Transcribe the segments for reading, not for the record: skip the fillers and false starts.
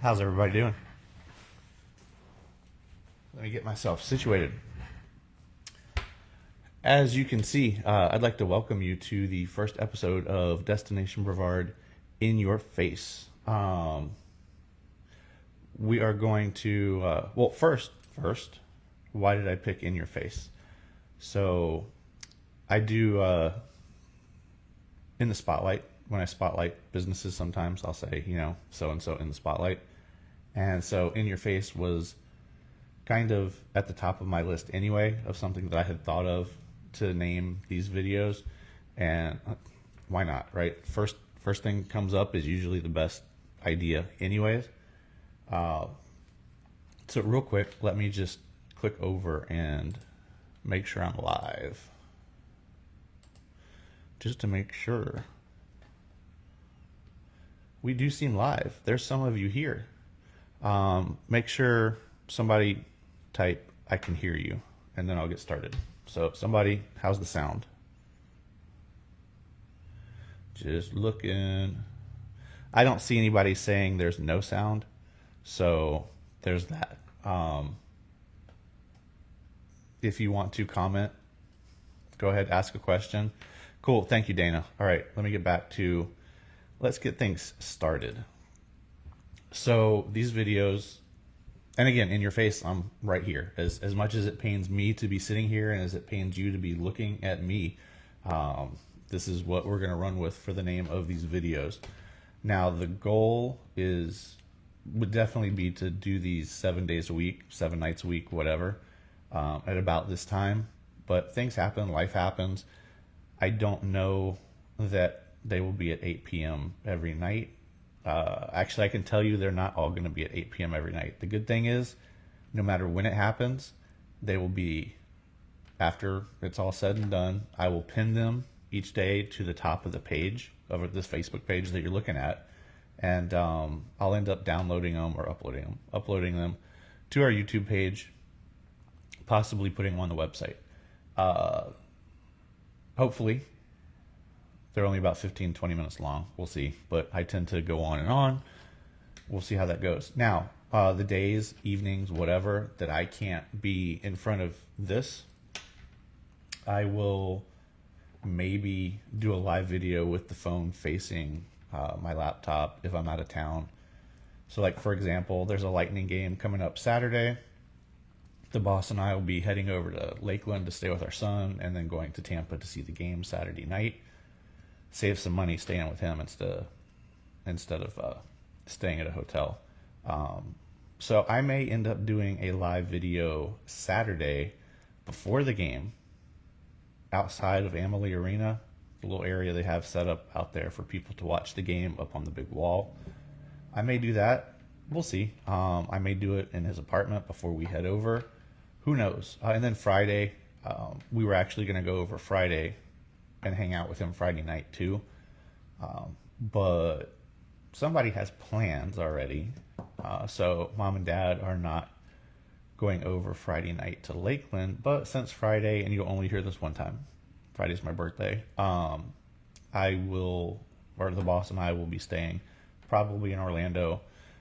How's everybody doing? Let me get myself situated. As you can see, I'd like to welcome you to the first episode of Destination Brevard in Your Face. We are going to, first, why did I pick In Your Face? So I do, in the spotlight, when I spotlight businesses, sometimes I'll say, so and so in the spotlight. And so In Your Face was kind of at the top of my list anyway, of something that I had thought of to name these videos. And why not, right? First thing comes up is usually the best idea anyways. So real quick, let me just click over and make sure I'm live, just to make sure. We do seem live. There's some of you here. Make sure somebody type I can hear you, and then I'll get started. So somebody, how's the sound? Just looking. I don't see anybody saying there's no sound, so there's that. If you want to comment, go ahead, ask a question. Cool, thank you, Dana. All right, let me get back to, let's get things started. So these videos, and again, In Your Face, I'm right here. As much as it pains me to be sitting here and as it pains you to be looking at me, this is what we're going to run with for the name of these videos. Now, the goal would definitely be to do these 7 days a week, 7 nights a week, whatever, at about this time. But things happen, life happens. I don't know that they will be at 8 p.m. every night. Actually, I can tell you they're not all going to be at 8 p.m. every night. The good thing is, no matter when it happens, they will be, after it's all said and done, I will pin them each day to the top of the page, of this Facebook page that you're looking at. And I'll end up downloading them or uploading them to our YouTube page, possibly putting them on the website. Hopefully. They're only about 15, 20 minutes long. We'll see. But I tend to go on and on. We'll see how that goes. Now, the days, evenings, whatever, that I can't be in front of this, I will maybe do a live video with the phone facing my laptop if I'm out of town. So like, for example, there's a Lightning game coming up Saturday. The boss and I will be heading over to Lakeland to stay with our son, and then going to Tampa to see the game Saturday night. Save some money staying with him instead of staying at a hotel. So I may end up doing a live video Saturday before the game outside of Amalie Arena, the little area they have set up out there for people to watch the game up on the big wall. I may do that. We'll see. I may do it in his apartment before we head over. Who knows? And then Friday, we were actually going to go over Friday and hang out with him Friday night too. But somebody has plans already. So mom and dad are not going over Friday night to Lakeland. But since Friday, and you'll only hear this one time, Friday's my birthday, the boss and I will be staying probably in Orlando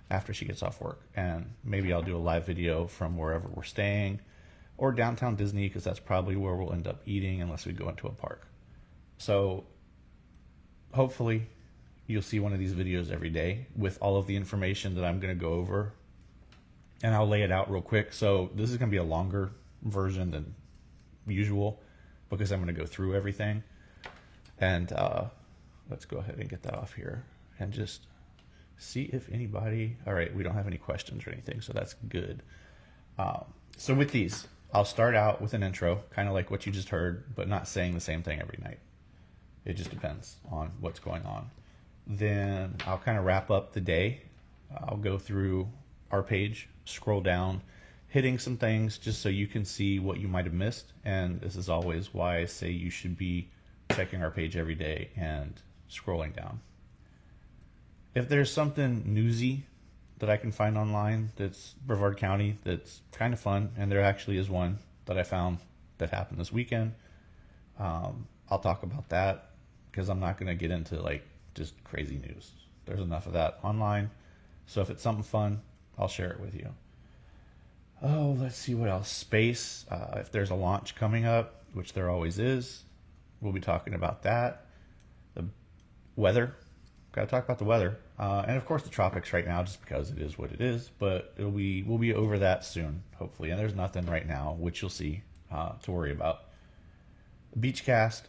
after she gets off work. And maybe I'll do a live video from wherever we're staying, or downtown Disney, because that's probably where we'll end up eating unless we go into a park. So hopefully you'll see one of these videos every day with all of the information that I'm going to go over, and I'll lay it out real quick. So this is going to be a longer version than usual because I'm going to go through everything. And let's go ahead and get that off here and just see if anybody, all right, we don't have any questions or anything, so that's good. So with these, I'll start out with an intro, kind of like what you just heard, but not saying the same thing every night. It just depends on what's going on. Then I'll kind of wrap up the day. I'll go through our page, scroll down, hitting some things just so you can see what you might have missed. And this is always why I say you should be checking our page every day and scrolling down. If there's something newsy that I can find online that's Brevard County that's kind of fun, and there actually is one that I found that happened this weekend, I'll talk about that, because I'm not going to get into like just crazy news. There's enough of that online. So if it's something fun, I'll share it with you. Oh, let's see what else. Space. If there's a launch coming up, which there always is, we'll be talking about that. The weather. Got to talk about the weather. And of course the tropics right now, just because it is what it is. But we'll be over that soon, hopefully. And there's nothing right now, which you'll see, to worry about. Beach cast.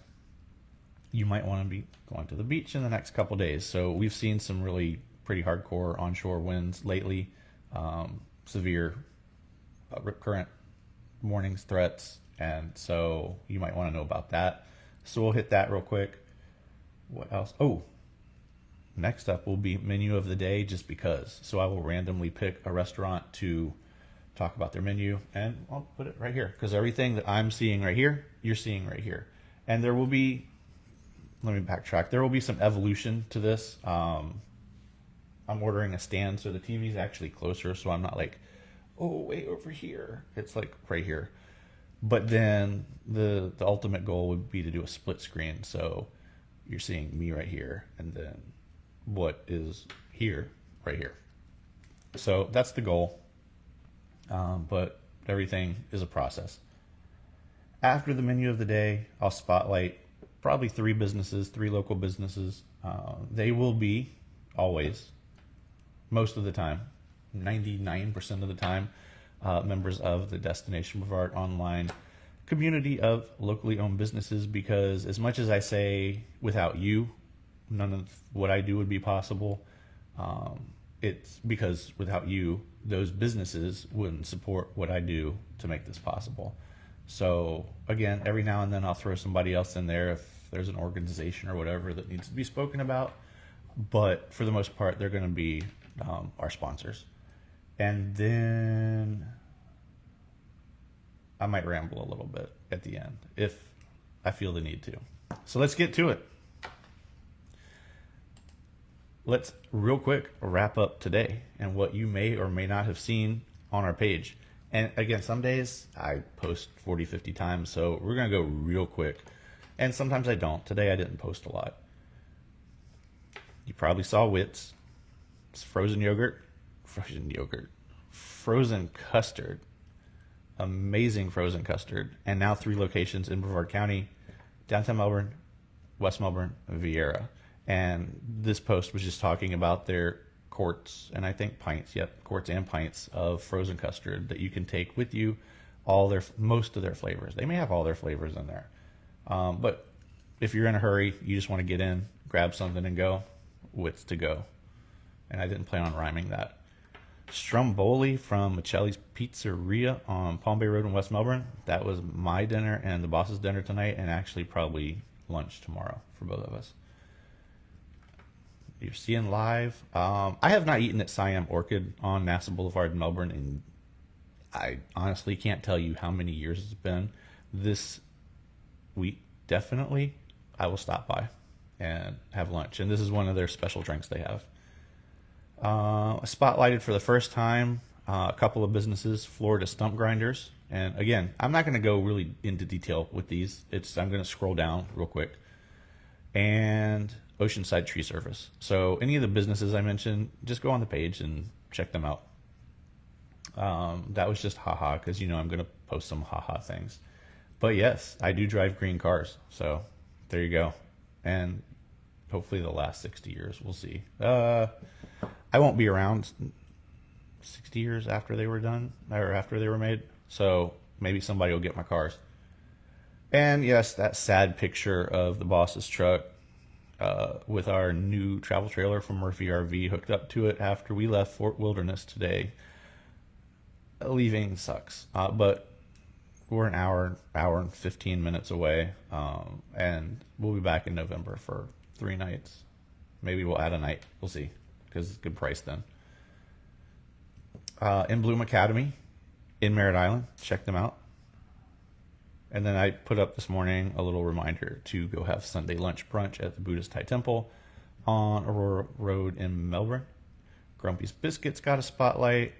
You might want to be going to the beach in the next couple days. So we've seen some really pretty hardcore onshore winds lately. Severe rip current warnings, threats, and so you might want to know about that. So we'll hit that real quick. What else? Oh, next up will be menu of the day, just because. So I will randomly pick a restaurant to talk about their menu, and I'll put it right here, because everything that I'm seeing right here, you're seeing right here. And there will be, let me backtrack, there will be some evolution to this. I'm ordering a stand, so the TV is actually closer, so I'm not like, oh, way over here. It's like right here. But then the ultimate goal would be to do a split screen. So you're seeing me right here, and then what is here, right here. So that's the goal. But everything is a process. After the menu of the day, I'll spotlight probably 3 local businesses. They will be always, most of the time, 99% of the time, members of the Destination Brevard online community of locally owned businesses, because as much as I say without you, none of what I do would be possible, it's because without you, those businesses wouldn't support what I do to make this possible. So again, every now and then I'll throw somebody else in there if there's an organization or whatever that needs to be spoken about. But for the most part, they're going to be our sponsors. And then I might ramble a little bit at the end if I feel the need to. So let's get to it. Let's real quick wrap up today and what you may or may not have seen on our page. And again, some days I post 40, 50 times, so we're going to go real quick. And sometimes I don't. Today I didn't post a lot. You probably saw Wits. It's frozen custard, amazing frozen custard, and now 3 locations in Brevard County: downtown Melbourne, West Melbourne, and Viera. And this post was just talking about their quarts and I think pints, quarts and pints of frozen custard that you can take with you, most of their flavors. They may have all their flavors in there, but if you're in a hurry, you just want to get in, grab something and go, Wits to go. And I didn't plan on rhyming that. Stromboli from Michelli's Pizzeria on Palm Bay Road in West Melbourne. That was my dinner and the boss's dinner tonight, and actually probably lunch tomorrow for both of us. You're seeing live. I have not eaten at Siam Orchid on NASA Boulevard in Melbourne, and I honestly can't tell you how many years it's been. This week, definitely, I will stop by and have lunch. And this is one of their special drinks they have. Spotlighted for the first time a couple of businesses, Florida Stump Grinders. And again, I'm not going to go really into detail with these. I'm going to scroll down real quick. And Oceanside Tree Service. So any of the businesses I mentioned, just go on the page and check them out. That was just haha, because I'm going to post some haha things. But yes, I do drive green cars. So there you go. And hopefully the last 60 years, we'll see. I won't be around 60 years after they were done, or after they were made. So maybe somebody will get my cars. And yes, that sad picture of the boss's truck with our new travel trailer from Murphy RV hooked up to it after we left Fort Wilderness today. Leaving sucks, but we're an hour and 15 minutes away, and we'll be back in November for 3 nights. Maybe we'll add a night. We'll see, because it's a good price then. In Bloom Academy in Merritt Island, check them out. And then I put up this morning a little reminder to go have Sunday lunch brunch at the Buddhist Thai Temple on Aurora Road in Melbourne. Grumpy's Biscuits got a spotlight.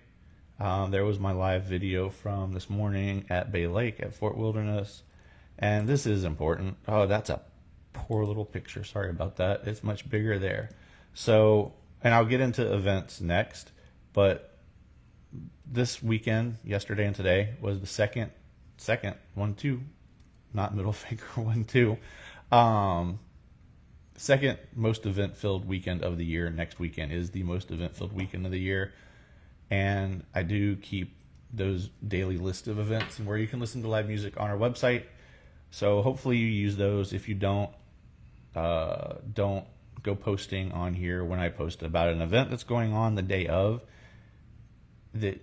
There was my live video from this morning at Bay Lake at Fort Wilderness. And this is important. Oh, that's a poor little picture. Sorry about that. It's much bigger there. So and I'll get into events next, but this weekend, yesterday and today, was the second 1-2, not middle finger 1-2, second most event filled weekend of the year. Next weekend is the most event filled weekend of the year, and I do keep those daily list of events and where you can listen to live music on our website. So hopefully you use those. If you don't go posting on here when I post about an event that's going on the day of, that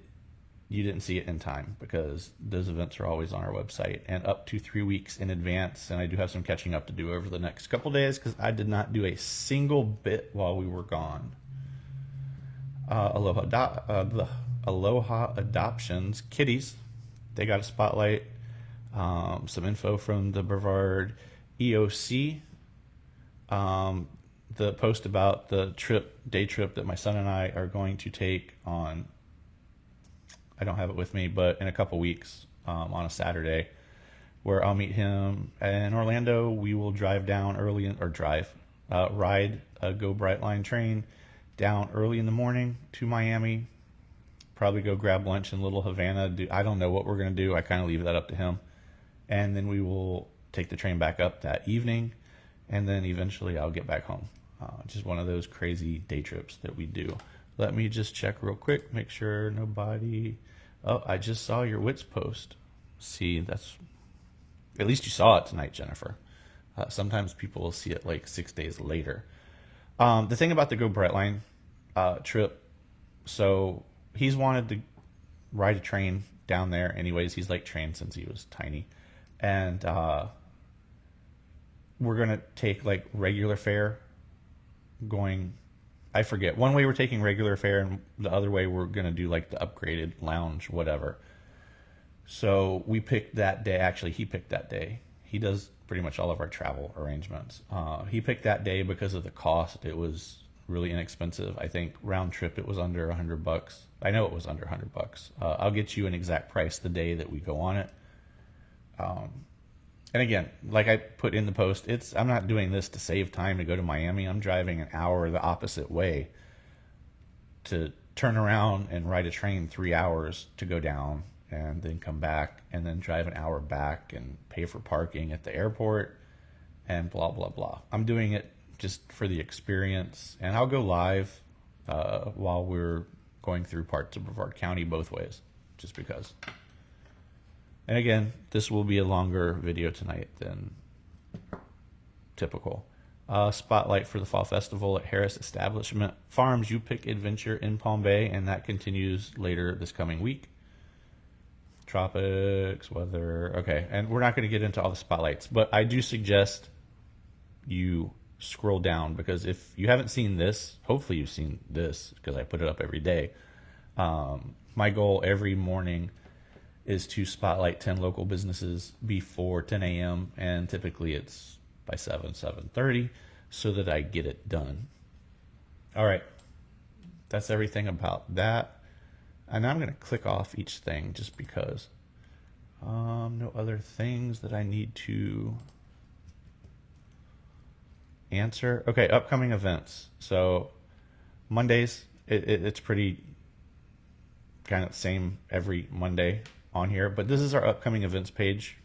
you didn't see it in time, because those events are always on our website and up to 3 weeks in advance. And I do have some catching up to do over the next couple days, because I did not do a single bit while we were gone. Aloha Adoptions Kitties, they got a spotlight. Some info from the Brevard EOC. The post about the day trip that my son and I are going to take on, I don't have it with me, but in a couple weeks, on a Saturday, where I'll meet him in Orlando. We will drive down early, ride a Go Brightline train down early in the morning to Miami. Probably go grab lunch in Little Havana. I don't know what we're going to do. I kind of leave that up to him. And then we will take the train back up that evening. And then eventually I'll get back home. Just one of those crazy day trips that we do. Let me just check real quick, make sure nobody... Oh, I just saw your Wits post. See, that's... At least you saw it tonight, Jennifer. Sometimes people will see it like 6 days later. The thing about the Go Brightline trip, so he's wanted to ride a train down there anyways. He's like trained since he was tiny. And we're going to take like regular fare going... I forget. One way we're taking regular fare, and the other way we're going to do like the upgraded lounge, whatever. So we picked that day. Actually, he picked that day. He does pretty much all of our travel arrangements. He picked that day because of the cost. It was really inexpensive. I think round trip it was under $100. I know it was under $100. I'll get you an exact price the day that we go on it. And again, like I put in the post, I'm not doing this to save time to go to Miami. I'm driving an hour the opposite way to turn around and ride a train 3 hours to go down and then come back and then drive an hour back and pay for parking at the airport and blah, blah, blah. I'm doing it just for the experience, and I'll go live while we're going through parts of Brevard County both ways, just because. And again, this will be a longer video tonight than typical. Spotlight for the Fall Festival at Harris Establishment Farms You Pick Adventure in Palm Bay, and that continues later this coming week. Tropics, weather, okay. And we're not going to get into all the spotlights, but I do suggest you scroll down, because if you haven't seen this, hopefully you've seen this, because I put it up every day. My goal every morning is to spotlight 10 local businesses before 10 a.m. and typically it's by 7:30, so that I get it done. All right, that's everything about that. And I'm going to click off each thing just because. No other things that I need to answer. Okay, upcoming events. So Mondays, it's pretty kind of same every Monday on here, but this is our upcoming events page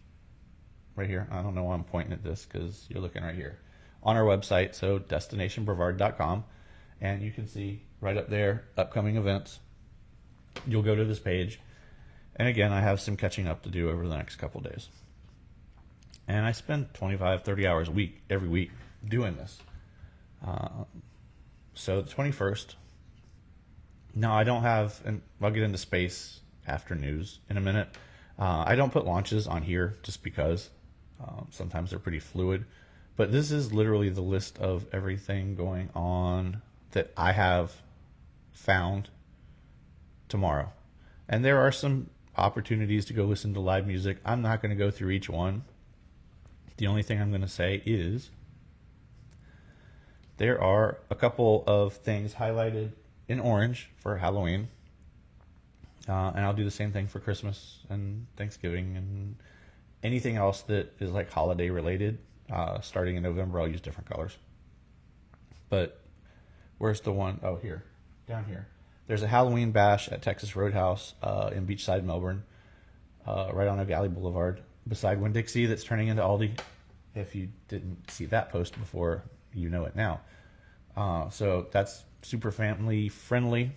right here. I don't know why I'm pointing at this, because you're looking right here on our website, so destinationbrevard.com, and you can see right up there upcoming events. You'll go to this page, and again, I have some catching up to do over the next couple days, and I spend 25-30 hours a week every week doing this. So the 21st, no, I don't have, and I'll get into space after news in a minute. I don't put launches on here just because sometimes they're pretty fluid, but this is literally the list of everything going on that I have found tomorrow. And there are some opportunities to go listen to live music. I'm not going to go through each one. The only thing I'm going to say is there are a couple of things highlighted in orange for Halloween. And I'll do the same thing for Christmas and Thanksgiving and anything else that is like holiday related. Starting in November, I'll use different colors. But Where's the one? Oh, here, down here. There's a Halloween bash at Texas Roadhouse in Beachside, Melbourne, right on Valley Boulevard, beside Winn-Dixie. That's turning into Aldi. If you didn't see that post before, you know it now. So that's super family friendly.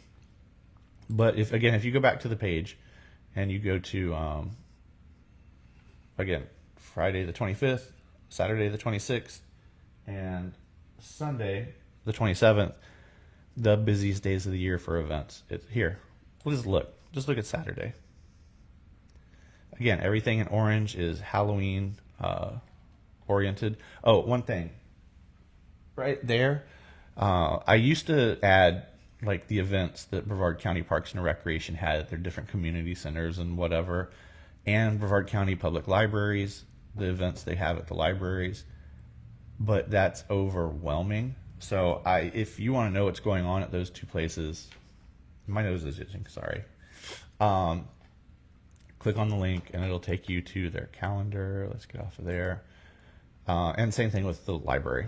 But if you go back to the page and you go to, again, Friday the 25th, Saturday the 26th, and Sunday the 27th, the busiest days of the year for events. It's here. Just look at Saturday. Again, everything in orange is Halloween oriented. Oh, one thing. Right there, I used to add like the events that Brevard County Parks and Recreation had at their different community centers and whatever, and Brevard County Public Libraries, the events they have at the libraries. But that's overwhelming. So if you want to know what's going on at those two places, my nose is itching, sorry. Click on the link and it'll take you to their calendar. Let's get off of there. And same thing with the library.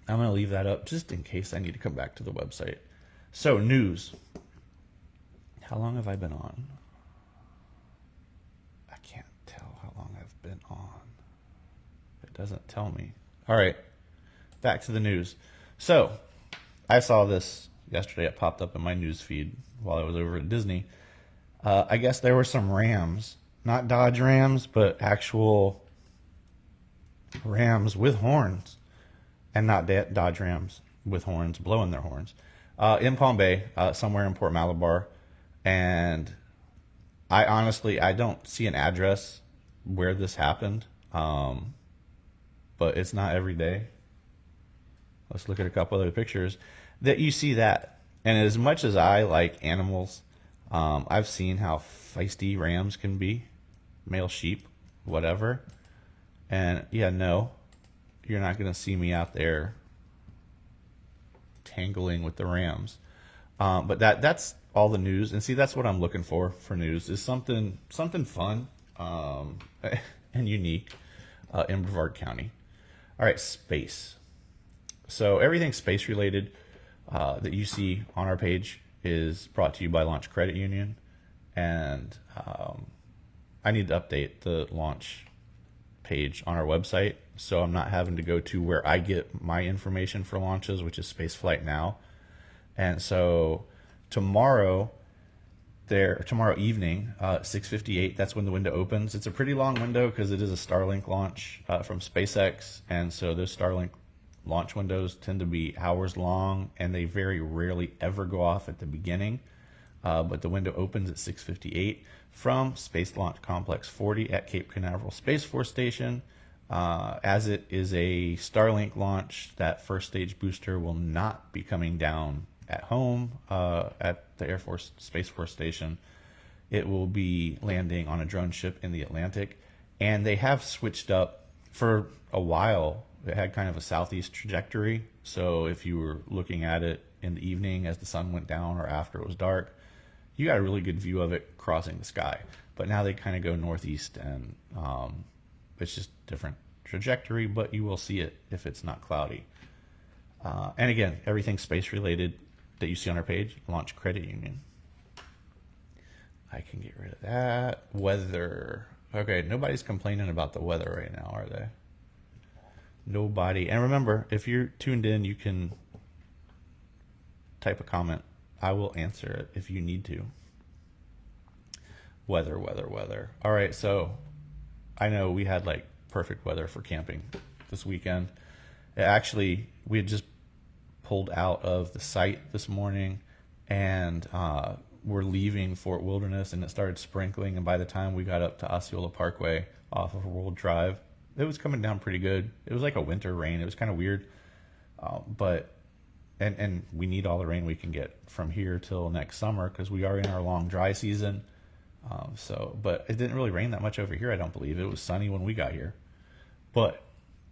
I'm going to leave that up just in case I need to come back to the website. So, news. How long have I been on? I can't tell how long I've been on. It doesn't tell me. All right, back to the news. So, I saw this yesterday. It popped up in my news feed while I was over at Disney. I guess there were some Rams, not Dodge Rams, but actual Rams with horns. And not Dodge Rams with horns, blowing their horns, in Palm Bay, somewhere in Port Malabar. And I don't see an address where this happened, but it's not every day. Let's look at a couple other pictures that you see that. And as much as I like animals, I've seen how feisty rams can be, male sheep, whatever. And yeah, no. You're not going to see me out there tangling with the Rams. But that's all the news. And see, that's what I'm looking for news, is something fun and unique in Brevard County. All right, space. So everything space related that you see on our page is brought to you by Launch Credit Union. And I need to update the Launch page on our website, so I'm not having to go to where I get my information for launches, which is Spaceflight Now. And so tomorrow evening, 6:58, that's when the window opens. It's a pretty long window because it is a Starlink launch from SpaceX, and so those Starlink launch windows tend to be hours long, and they very rarely ever go off at the beginning. But the window opens at 6:58 from Space Launch Complex 40 at Cape Canaveral Space Force Station. As it is a Starlink launch, that first stage booster will not be coming down at home at the Air Force Space Force Station. It will be landing on a drone ship in the Atlantic. And they have switched up for a while. It had kind of a southeast trajectory. So if you were looking at it in the evening as the sun went down or after it was dark, you got a really good view of it crossing the sky. But now they kind of go northeast, and it's just different trajectory, but you will see it if it's not cloudy. And again, everything space related that you see on our page, Launch Credit Union. I can get rid of that. Weather. Okay, nobody's complaining about the weather right now, are they? Nobody. And remember, if you're tuned in, you can type a comment. I will answer it if you need to. Weather. All right, so I know we had like perfect weather for camping this weekend. Actually, we had just pulled out of the site this morning, and we're leaving Fort Wilderness, and it started sprinkling. And by the time we got up to Osceola Parkway off of World Drive, it was coming down pretty good. It was like a winter rain. It was kind of weird, but we need all the rain we can get from here till next summer because we are in our long dry season. But it didn't really rain that much over here, I don't believe. It was sunny when we got here, but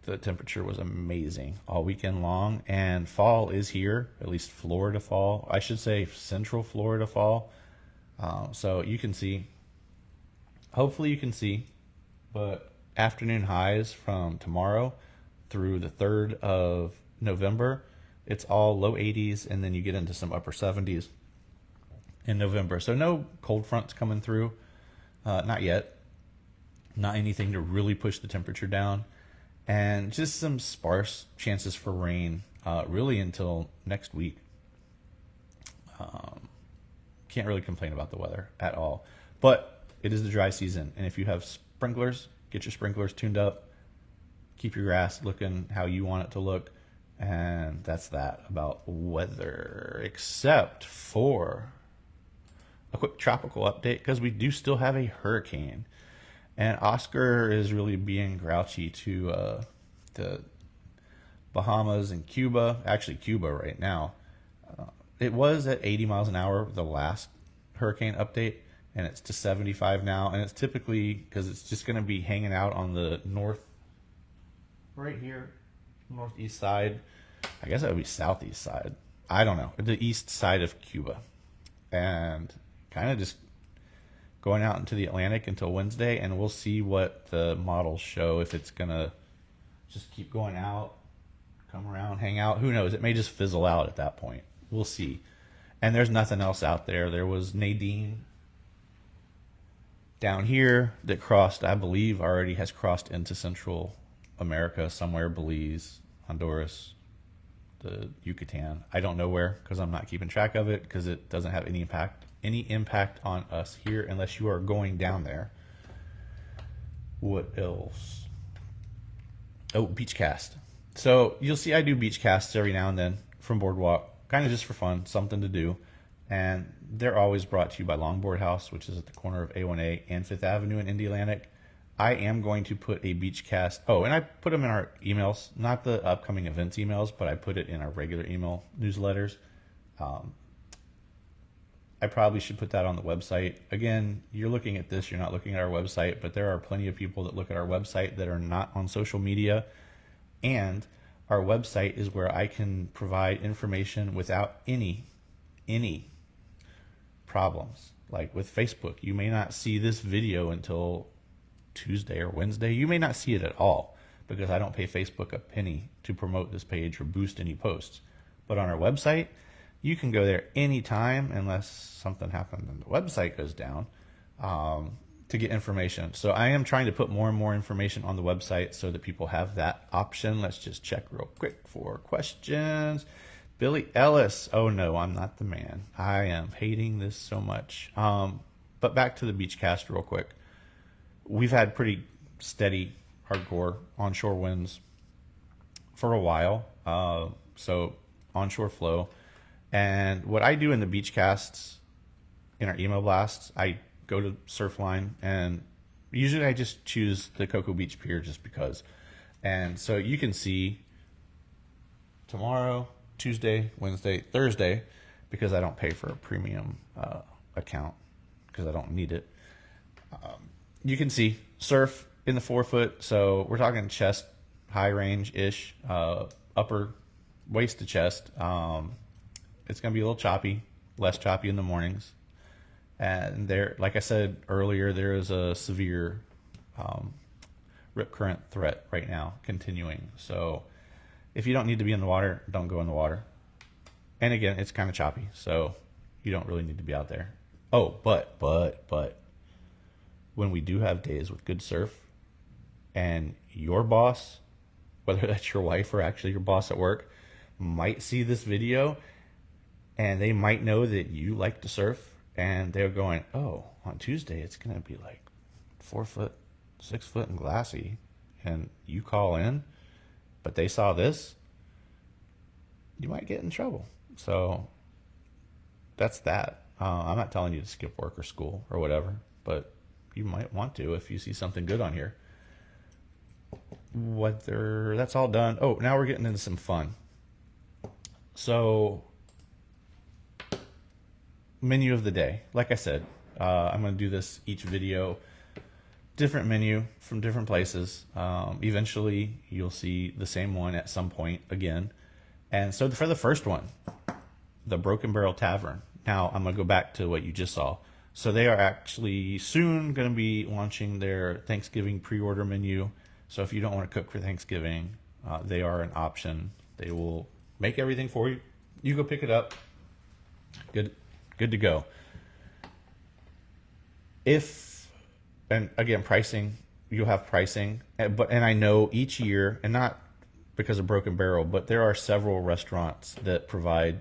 the temperature was amazing all weekend long, and fall is here, at least Florida fall. I should say Central Florida fall. So you can see, hopefully you can see, but afternoon highs from tomorrow through the 3rd of November It's all low 80s, and then you get into some upper 70s in November. So no cold fronts coming through, not yet. Not anything to really push the temperature down, and just some sparse chances for rain, really until next week. Can't really complain about the weather at all, but it is the dry season, and if you have sprinklers, get your sprinklers tuned up, keep your grass looking how you want it to look, and that's that about weather, except for a quick tropical update, because we do still have a hurricane, and Oscar is really being grouchy to the Bahamas and Cuba, actually Cuba right now. It was at 80 miles an hour the last hurricane update, and it's to 75 now. And it's typically, because it's just going to be hanging out on the right here, northeast side. I guess that would be southeast side. I don't know. The east side of Cuba. And kind of just going out into the Atlantic until Wednesday, and we'll see what the models show, if it's going to just keep going out, come around, hang out. Who knows? It may just fizzle out at that point. We'll see. And there's nothing else out there. There was Nadine down here that crossed, I believe, already has crossed into Central America somewhere, Belize, Honduras, the Yucatan. I don't know where, because I'm not keeping track of it, because it doesn't have any impact on us here unless you are going down there. What else? Oh, beach cast. So you'll see I do beach casts every now and then from Boardwalk, kind of just for fun, something to do. And they're always brought to you by Longboard House, which is at the corner of A1A and 5th Avenue in Indialantic. I am going to put a beach cast. Oh, and I put them in our emails, not the upcoming events emails, but I put it in our regular email newsletters. I probably should put that on the website. Again, you're looking at this, you're not looking at our website, but there are plenty of people that look at our website that are not on social media. And our website is where I can provide information without any problems. Like with Facebook, you may not see this video until Tuesday or Wednesday. You may not see it at all, because I don't pay Facebook a penny to promote this page or boost any posts. But on our website, you can go there anytime, unless something happened and the website goes down, to get information. So I am trying to put more and more information on the website so that people have that option. Let's just check real quick for questions. Billy Ellis. Oh no, I'm not the man. I am hating this so much. But back to the beach cast real quick. We've had pretty steady, hardcore onshore winds for a while. So onshore flow. And what I do in the beach casts, in our email blasts, I go to Surfline, and usually I just choose the Cocoa Beach Pier just because. And so you can see tomorrow, Tuesday, Wednesday, Thursday, because I don't pay for a premium account, because I don't need it. You can see surf in the 4 foot. So we're talking chest, high range-ish, upper waist to chest. It's going to be a little choppy, less choppy in the mornings. And there, like I said earlier, there is a severe rip current threat right now continuing. So if you don't need to be in the water, don't go in the water. And again, it's kind of choppy, so you don't really need to be out there. Oh, but when we do have days with good surf, and your boss, whether that's your wife or actually your boss at work, might see this video, and they might know that you like to surf, and they're going, oh, on Tuesday it's going to be like 4 foot, 6 foot and glassy, and you call in, but they saw this, you might get in trouble. So that's that. I'm not telling you to skip work or school or whatever, but you might want to if you see something good on here. Whether that's all done. Oh, now we're getting into some fun. So, menu of the day. Like I said, I'm going to do this each video. Different menu from different places. Eventually, you'll see the same one at some point again. And so for the first one, the Broken Barrel Tavern. Now, I'm going to go back to what you just saw. So they are actually soon going to be launching their Thanksgiving pre-order menu. So if you don't want to cook for Thanksgiving, they are an option. They will make everything for you. You go pick it up. Good to go. And again, pricing, you'll have pricing, and I know each year, and not because of Broken Barrel, but there are several restaurants that provide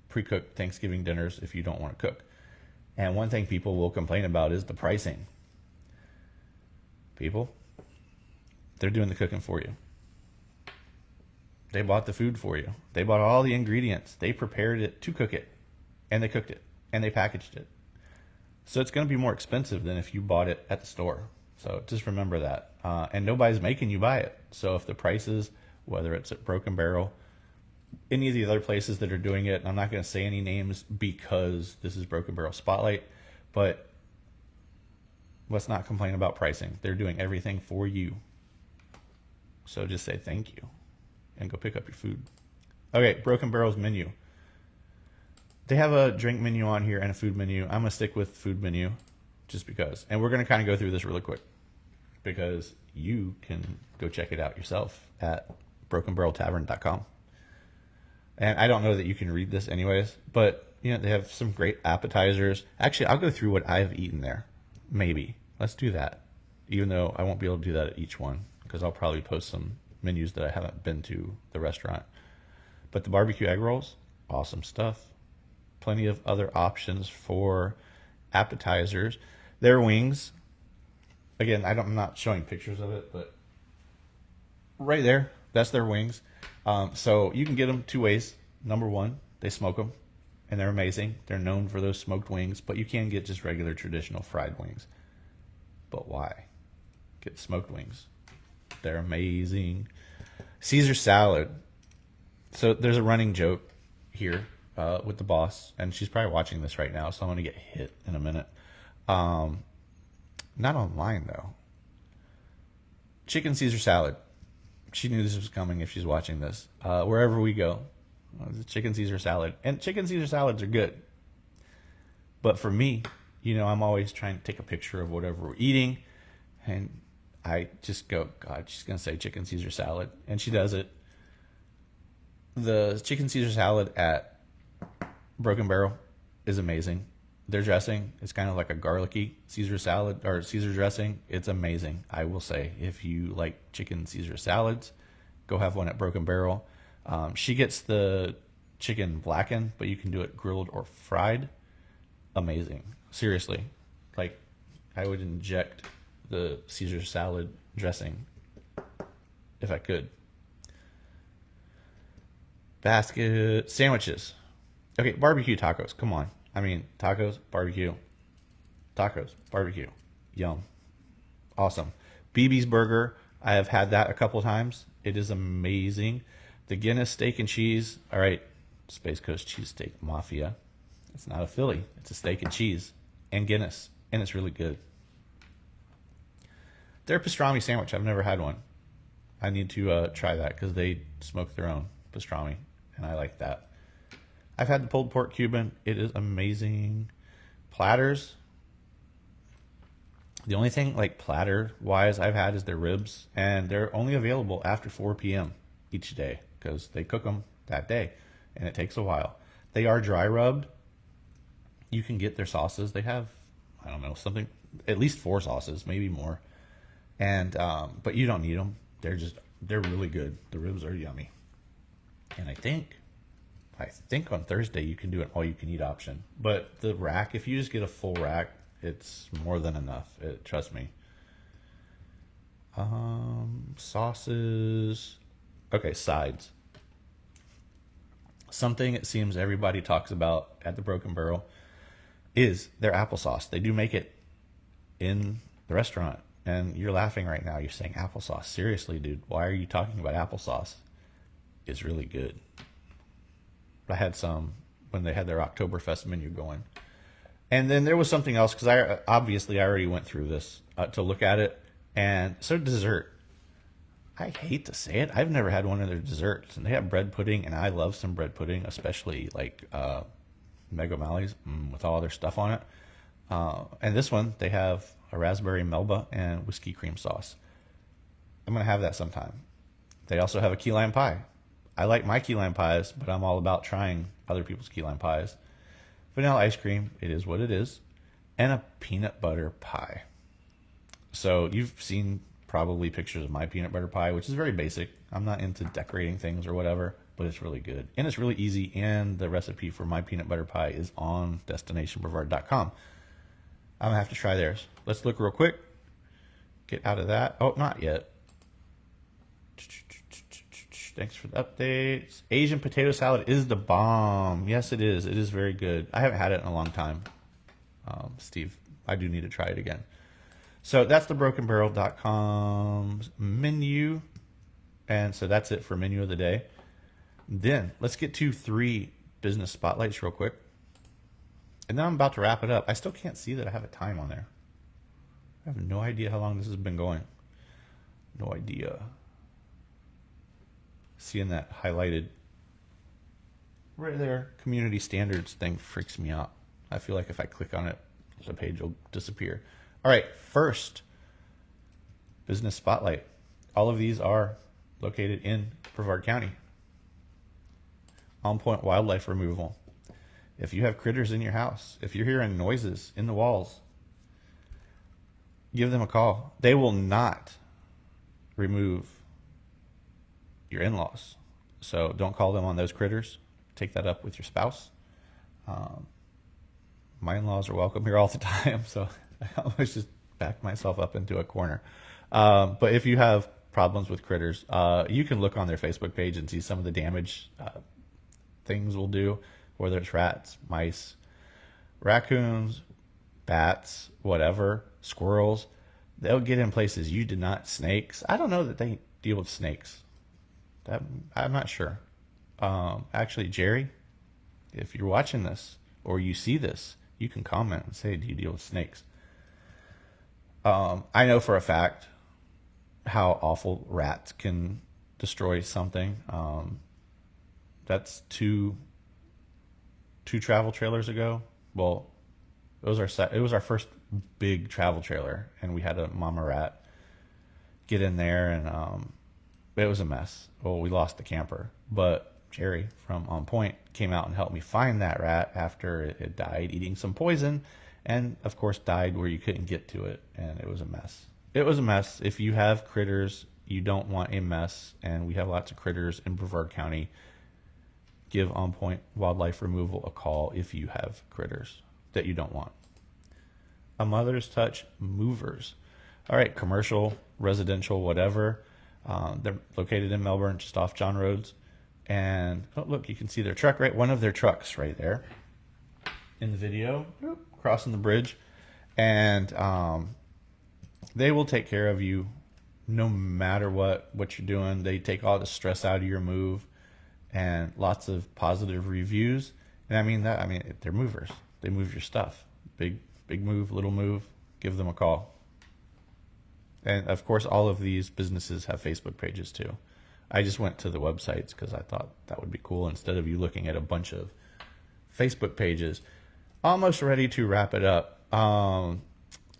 pre-cooked Thanksgiving dinners if you don't want to cook. And one thing people will complain about is the pricing. People, they're doing the cooking for you. They bought the food for you. They bought all the ingredients. They prepared it to cook it, and they cooked it, and they packaged it. So it's going to be more expensive than if you bought it at the store. So just remember that. And nobody's making you buy it. So if the prices, whether it's at Broken Barrel, any of the other places that are doing it, and I'm not going to say any names because this is Broken Barrel Spotlight, but let's not complain about pricing. They're doing everything for you. So just say thank you and go pick up your food. Okay, Broken Barrel's menu. They have a drink menu on here and a food menu. I'm going to stick with food menu just because. And we're going to kind of go through this really quick because you can go check it out yourself at brokenbarreltavern.com. And I don't know that you can read this anyways, but you know, they have some great appetizers. Actually, I'll go through what I've eaten there. Maybe. Let's do that. Even though I won't be able to do that at each one because I'll probably post some menus that I haven't been to the restaurant. But the barbecue egg rolls, awesome stuff. Plenty of other options for appetizers. Their wings, again, I'm not showing pictures of it, but right there, that's their wings. So you can get them two ways. Number one, they smoke them, and they're amazing. They're known for those smoked wings, but you can get just regular traditional fried wings. But why? Get smoked wings. They're amazing. Caesar salad. So there's a running joke here with the boss, and she's probably watching this right now, so I'm going to get hit in a minute. Not online, though. Chicken Caesar salad. She knew this was coming if she's watching this. Wherever we go, chicken Caesar salad. And chicken Caesar salads are good. But for me, I'm always trying to take a picture of whatever we're eating. And I just go, God, she's going to say chicken Caesar salad. And she does it. The chicken Caesar salad at Broken Barrel is amazing. Their dressing is kind of like a garlicky Caesar salad or Caesar dressing. It's amazing. I will say, if you like chicken Caesar salads, go have one at Broken Barrel. She gets the chicken blackened, but you can do it grilled or fried. Amazing. Seriously. Like, I would inject the Caesar salad dressing if I could. Basket sandwiches. Okay, barbecue tacos. Come on. I mean, tacos, barbecue. Tacos, barbecue. Yum. Awesome. BB's Burger. I have had that a couple times. It is amazing. The Guinness Steak and Cheese. All right, Space Coast Cheesesteak Mafia. It's not a Philly. It's a steak and cheese and Guinness, and it's really good. Their pastrami sandwich. I've never had one. I need to try that because they smoke their own pastrami, and I like that. I've had the pulled pork Cuban. It is amazing. Platters. The only thing like platter-wise I've had is their ribs, and they're only available after 4 p.m. each day because they cook them that day, and it takes a while. They are dry rubbed. You can get their sauces. They have, I don't know, at least 4 sauces, maybe more. And but you don't need them. They're really good. The ribs are yummy. And I think on Thursday you can do an all-you-can-eat option. But the rack, if you just get a full rack, it's more than enough. Trust me. Sauces. Okay, sides. Something it seems everybody talks about at the Broken Barrel is their applesauce. They do make it in the restaurant. And you're laughing right now. You're saying applesauce. Seriously, dude, why are you talking about applesauce? It's really good. I had some when they had their Oktoberfest menu going. And then there was something else, because I already went through this to look at it. And so dessert. I hate to say it. I've never had one of their desserts. And they have bread pudding, and I love some bread pudding, especially like Meg O'Malley's with all their stuff on it. And this one, they have a raspberry Melba and whiskey cream sauce. I'm going to have that sometime. They also have a key lime pie. I like my key lime pies, but I'm all about trying other people's key lime pies. Vanilla ice cream, it is what it is. And a peanut butter pie. So you've seen probably pictures of my peanut butter pie, which is very basic. I'm not into decorating things or whatever, but it's really good. And it's really easy. And the recipe for my peanut butter pie is on destinationbrevard.com. I'm going to have to try theirs. Let's look real quick. Get out of that. Oh, not yet. Thanks for the updates. Asian potato salad is the bomb. Yes, it is. It is very good. I haven't had it in a long time. Steve, I do need to try it again. So that's the brokenbarrel.com's menu. And so that's it for menu of the day. Then let's get to 3 business spotlights real quick. And then I'm about to wrap it up. I still can't see that I have a time on there. I have no idea how long this has been going. No idea. Seeing that highlighted right there, community standards thing freaks me out. I feel like if I click on it, the page will disappear. All right, first, business spotlight. All of these are located in Brevard County. On Point Wildlife Removal. If you have critters in your house, if you're hearing noises in the walls, give them a call. They will not remove your in-laws. So don't call them on those critters. Take that up with your spouse. My in-laws are welcome here all the time, so I almost just backed myself up into a corner. But if you have problems with critters, you can look on their Facebook page and see some of the damage things will do, whether it's rats, mice, raccoons, bats, whatever, squirrels. They'll get in places you did not. Snakes. I don't know that they deal with snakes. I'm not sure. Actually, Jerry, if you're watching this or you see this, you can comment and say, do you deal with snakes? I know for a fact how awful rats can destroy something. That's two travel trailers ago. Well, it was our first big travel trailer, and we had a mama rat get in there, and it was a mess. Well, we lost the camper, but Jerry from On Point came out and helped me find that rat after it had died eating some poison, and of course died where you couldn't get to it, and it was a mess. It was a mess. If you have critters, you don't want a mess, and we have lots of critters in Brevard County. Give On Point Wildlife Removal a call if you have critters that you don't want. A Mother's Touch Movers. All right, commercial, residential, whatever. They're located in Melbourne, just off John Rhodes. And, oh, look, you can see their truck, right? One of their trucks right there in the video, crossing the bridge. And they will take care of you no matter what you're doing. They take all the stress out of your move, and lots of positive reviews. And I mean, they're movers. They move your stuff. Big move, little move, give them a call. And of course, all of these businesses have Facebook pages too. I just went to the websites because I thought that would be cool instead of you looking at a bunch of Facebook pages. Almost ready to wrap it up.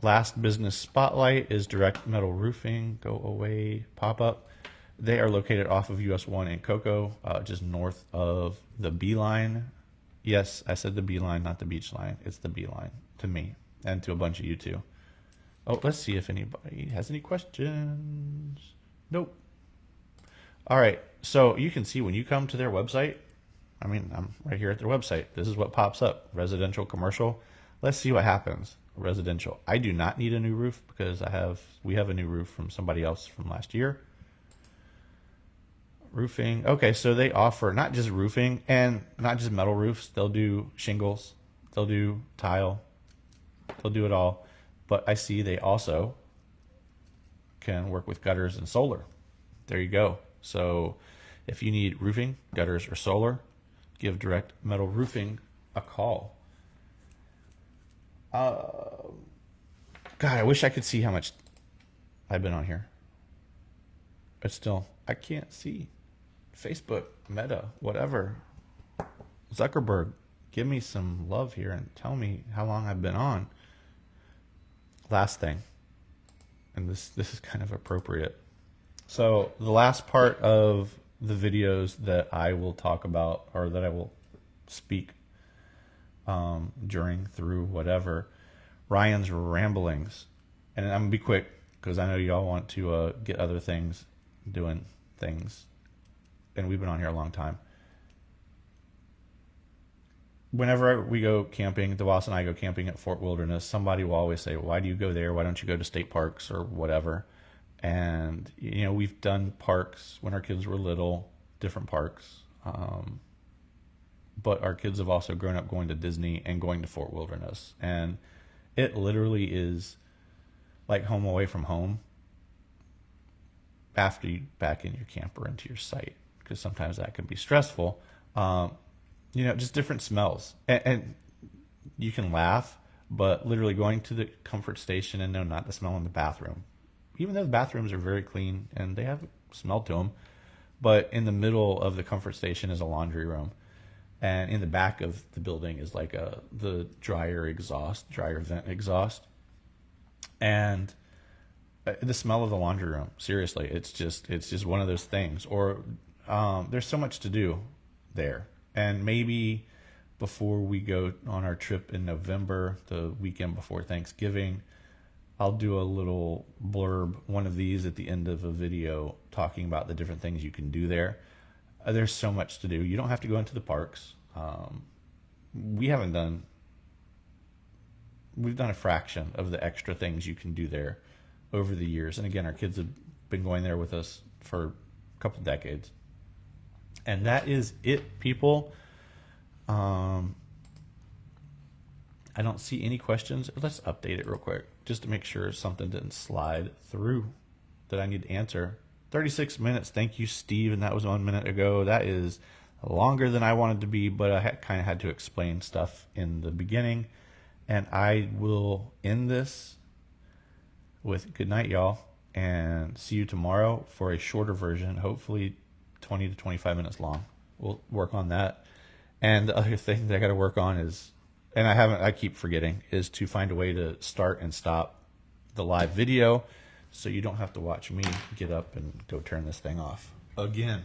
Last business spotlight is Direct Metal Roofing. Go away, pop up. They are located off of US 1 in Cocoa, just north of the Beeline. Yes, I said the Beeline, not the beach line. It's the Beeline to me and to a bunch of you too. Oh, let's see if anybody has any questions. Nope. All right, so you can see when you come to their website, I'm right here at their website. This is what pops up, residential, commercial. Let's see what happens. Residential. I do not need a new roof because we have a new roof from somebody else from last year. Roofing. Okay, so they offer not just roofing and not just metal roofs. They'll do shingles. They'll do tile. They'll do it all. But I see they also can work with gutters and solar. There you go. So if you need roofing, gutters, or solar, give Direct Metal Roofing a call. God, I wish I could see how much I've been on here. But still, I can't see. Facebook, Meta, whatever. Zuckerberg, give me some love here and tell me how long I've been on. Last thing, and this is kind of appropriate. So the last part of the videos that I will talk about or that I will speak during, through, whatever, Ryan's ramblings. And I'm going to be quick because I know y'all want to get other things, doing things. And we've been on here a long time. Whenever we go camping, DeVos and I go camping at Fort Wilderness, somebody will always say, why do you go there? Why don't you go to state parks or whatever? And, you know, we've done parks when our kids were little, different parks. But our kids have also grown up going to Disney and going to Fort Wilderness. And it literally is like home away from home after you back in your camper into your site, because sometimes that can be stressful. You know, just different smells. And you can laugh, but literally going to the comfort station and no, not the smell in the bathroom. Even though the bathrooms are very clean and they have smell to them, but in the middle of the comfort station is a laundry room. And in the back of the building is like the dryer vent exhaust. And the smell of the laundry room, seriously, it's just one of those things. Or there's so much to do there. And maybe before we go on our trip in November, the weekend before Thanksgiving, I'll do a little blurb, one of these at the end of a video, talking about the different things you can do there. There's so much to do. You don't have to go into the parks. We've done a fraction of the extra things you can do there over the years. And again, our kids have been going there with us for a couple decades. And that is it, people. I don't see any questions. Let's update it real quick just to make sure something didn't slide through that I need to answer. 36 minutes. Thank you, Steve. And that was 1 minute ago. That is longer than I wanted to be, but I kind of had to explain stuff in the beginning. And I will end this with good night, y'all, and see you tomorrow for a shorter version, hopefully 20 to 25 minutes long. We'll work on that. And the other thing that I got to work on is, and I keep forgetting, is to find a way to start and stop the live video so you don't have to watch me get up and go turn this thing off again.